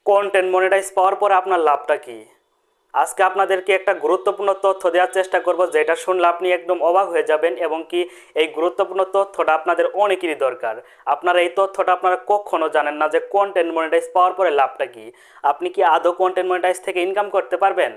Content monetize পাওয়ার পরে আপনার লাভটা কি? আজকে আপনাদেরকে একটা গুরুত্বপূর্ণ তথ্য দেওয়ার চেষ্টা করব, যেটা শুনলে আপনি একদম অবাক হয়ে যাবেন এবং কি এই গুরুত্বপূর্ণ তথ্যটা আপনাদের অনেকেরই দরকার। আপনারা এই তথ্যটা আপনারা কখনো জানেন না যে কন্টেন্ট মনিটাইজ পাওয়ার পরে লাভটা কি। আপনি কি আদৌ কন্টেন্ট মনিটাইজ থেকে ইনকাম করতে পারবেন,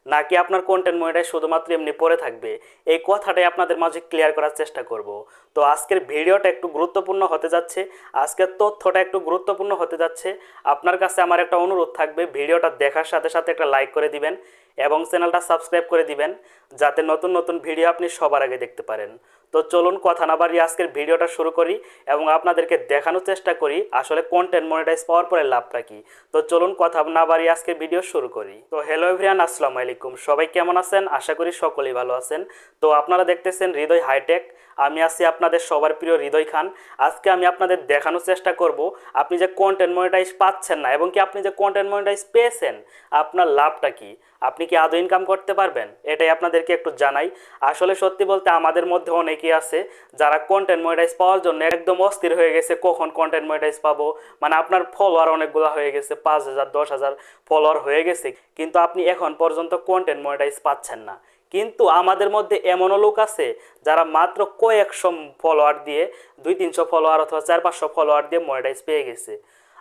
নাকি আপনার কন্টেন্ট মনিটাইজ শুধুমাত্র এমনি পড়ে থাকবে? এই কথাটাই আপনাদের মাঝে ক্লিয়ার করার চেষ্টা করব। তো আজকের ভিডিওটা একটু গুরুত্বপূর্ণ হতে যাচ্ছে, আজকের তথ্যটা একটু গুরুত্বপূর্ণ হতে যাচ্ছে। আপনার কাছে আমার একটা অনুরোধ থাকবে, ভিডিওটা দেখার সাথে সাথে একটা লাইক করে দিবেন এবং চ্যানেলটা সাবস্ক্রাইব করে দিবেন, যাতে নতুন নতুন ভিডিও আপনি সবার আগে দেখতে পারেন। তো চলুন কথা না বাড়িয়ে আজকের ভিডিওটা শুরু করি এবং আপনাদেরকে দেখানোর চেষ্টা করি আসলে কন্টেন্ট মনিটাইজ পাওয়ার পরে লাভটা কি। তো চলুন কথা না বাড়িয়ে আজকের ভিডিও শুরু করি। তো হ্যালো এভরিওয়ান, আসসালামু আলাইকুম। সবাই কেমন আছেন? আশা করি সকলেই ভালো আছেন। তো আপনারা দেখতেছেন হৃদয় হাইটেক, আমি আছি আপনাদের সবার প্রিয় হৃদয় খান। আজকে আমি আপনাদের দেখানোর চেষ্টা করব আপনি যে কন্টেন্ট মনিটাইজ পাচ্ছেন না এবং কি আপনি যে কন্টেন্ট মনিটাইজ পেয়েছেন আপনার লাভটা কি, আপনি কি আদৌ ইনকাম করতে পারবেন, এটাই আপনাদেরকে একটু জানাই। আসলে সত্যি বলতে আমাদের মধ্যে অনেকেই আছে যারা কন্টেন্ট মনিটাইজ পাওয়ার জন্য একদম অস্থির হয়ে গেছে, কখন কন্টেন্ট মনিটাইজ পাবো। মানে আপনার ফলোয়ার অনেকগুলো হয়ে গেছে, 5,000 10,000 ফলোয়ার হয়ে গেছে, কিন্তু আপনি এখন পর্যন্ত কন্টেন্ট মনিটাইজ পাচ্ছেন না। কিন্তু আমাদের মধ্যে এমনও লোক আছে যারা মাত্র কয়েকশো ফলোয়ার দিয়ে, 200-300 ফলোয়ার অথবা 400-500 ফলোয়ার দিয়ে মনিটাইজ পেয়ে গেছে।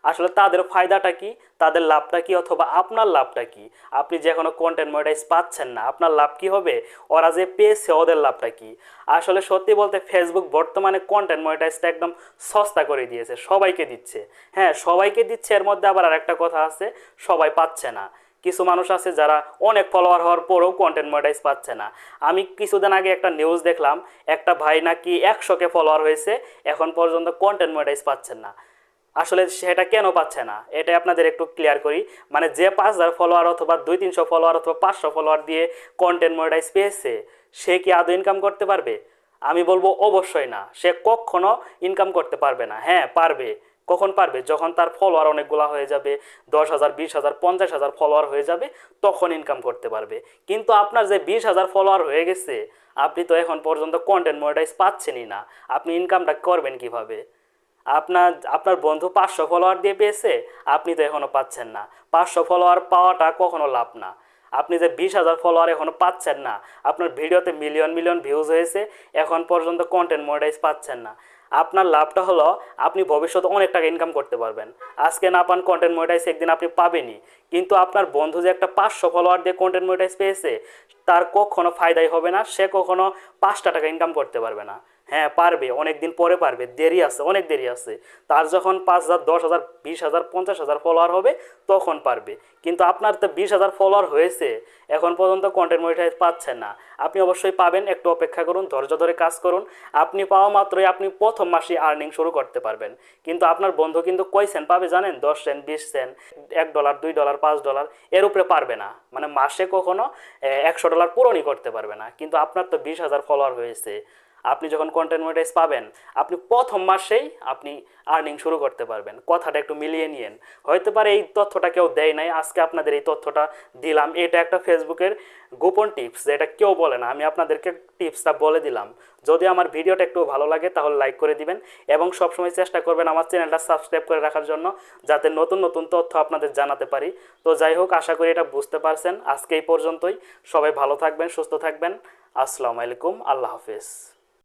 আসলে তাদের ফায়দাটা কি, তাদের লাভটা কি, অথবা আপনার লাভটা কি? আপনি যে এখনো কন্টেন্ট মনিটাইজ পাচ্ছেন না, আপনার লাভ কি হবে? ওরা যে পেয়েছে ওদের লাভটা কি? আসলে সত্যি বলতে ফেসবুক বর্তমানে কন্টেন্ট মনিটাইজটা একদম সস্তা করে দিয়েছে, সবাইকে দিচ্ছে। হ্যাঁ, সবাইকে দিচ্ছে, এর মধ্যে আবার আরেকটা কথা আছে, সবাই পাচ্ছে না। কিছু মানুষ আছে যারা অনেক ফলোয়ার হওয়ার পরেও কন্টেন্ট মনিটাইজ পাচ্ছে না। আমি কিছুদিন আগে একটা নিউজ দেখলাম, একটা ভাই নাকি 100K ফলোয়ার হয়েছে, এখন পর্যন্ত কন্টেন্ট মনিটাইজ পাচ্ছেন না। আসলে সেটা কেন পাচ্ছে না এটা আপনাদের একটু ক্লিয়ার করি। মানে যে 5,000 ফলোয়ার অথবা 200-300 ফলোয়ার অথবা 500 ফলোয়ার দিয়ে কন্টেন্ট মনিটাইজ পেয়েছে, সে কি আদৌ ইনকাম করতে পারবে? আমি বলবো অবশ্যই না, সে কখনো ইনকাম করতে পারবে না। হ্যাঁ পারবে, কখন পারবে? যখন তার ফলোয়ার অনেকগুলো হয়ে যাবে, 10,000 20,000 50,000 ফলোয়ার হয়ে যাবে, তখন ইনকাম করতে পারবে। কিন্তু আপনার যে 20,000 ফলোয়ার হয়ে গেছে, আপনি তো এখন পর্যন্ত কন্টেন্ট মনিটাইজ পাচ্ছেনই না, আপনি ইনকামটা করবেন কিভাবে? আপনার আপনার বন্ধু 500 ফলোয়ার দিয়ে পেয়েছে, আপনি তো এখনও পাচ্ছেন না। 500 ফলোয়ার পাওয়াটা কখনো লাভ না। আপনি যে 20,000 ফলোয়ার এখনও পাচ্ছেন না, আপনার ভিডিওতে মিলিয়ন মিলিয়ন ভিউজ হয়েছে, এখন পর্যন্ত কন্টেন্ট মনিটাইজ পাচ্ছেন না। আপনার লাভটা হলো আপনি ভবিষ্যতে অনেক টাকা ইনকাম করতে পারবেন। আজকে না পান কন্টেন্ট মনিটাইজ, একদিন আপনি পাবেনই। কিন্তু আপনার বন্ধু যে একটা 500 ফলোয়ার দিয়ে কন্টেন্ট মনিটাইজ পেয়েছে, তার কখনো ফায়দাই হবে না, সে কখনো 5টা টাকা ইনকাম করতে পারবে না। হ্যাঁ পারবে, অনেক দিন পরে পারবে, দেরি আছে, অনেক দেরি আছে। তার যখন 5,000 10,000 20,000 50,000 ফলোয়ার হবে তখন পারবে। কিন্তু আপনার তো 20,000 ফলোয়ার হয়েছে, এখন পর্যন্ত কন্টেন্ট মনিটাইজ পাচ্ছেন না। আপনি অবশ্যই পাবেন, একটু অপেক্ষা করুন, ধৈর্য ধরে কাজ করুন। আপনি পাওয়া মাত্রই আপনি প্রথম মাসে আর্নিং শুরু করতে পারবেন। কিন্তু আপনার বন্ধু কিন্তু কয় সেন্ট পাবে জানেন? 10 সেন্ট 20 সেন্ট, $1 $2 $5 এর উপরে পারবে না। মানে মাসে কখনো $100 পূরণই করতে পারবে না। কিন্তু আপনার তো 20,000 ফলোয়ার হয়েছে, আপনি যখন কন্টেন্ট মনিটাইজ পাবেন, আপনি প্রথম মাসেই আপনি আর্নিং শুরু করতে পারবেন। কথাটা একটু মিলিয়ে নিয়েন। হয়তো পারে এই তথ্যটা কেউ দেয় নাই, আজকে আপনাদের এই তথ্যটা দিলাম। এটা একটা ফেসবুকের গোপন টিপস, যেটা কেউ বলে না, আমি আপনাদেরকে টিপসটা বলে দিলাম। যদি আমার ভিডিওটা একটু ভালো লাগে তাহলে লাইক করে দিবেন এবং সবসময় চেষ্টা করবেন আমার চ্যানেলটা সাবস্ক্রাইব করে রাখার জন্য, যাতে নতুন নতুন তথ্য আপনাদের জানাতে পারি। তো যাই হোক, আশা করি এটা বুঝতে পারছেন। আজকে এই পর্যন্তই। সবাই ভালো থাকবেন, সুস্থ থাকবেন। আসসালামু আলাইকুম, আল্লাহ হাফেজ।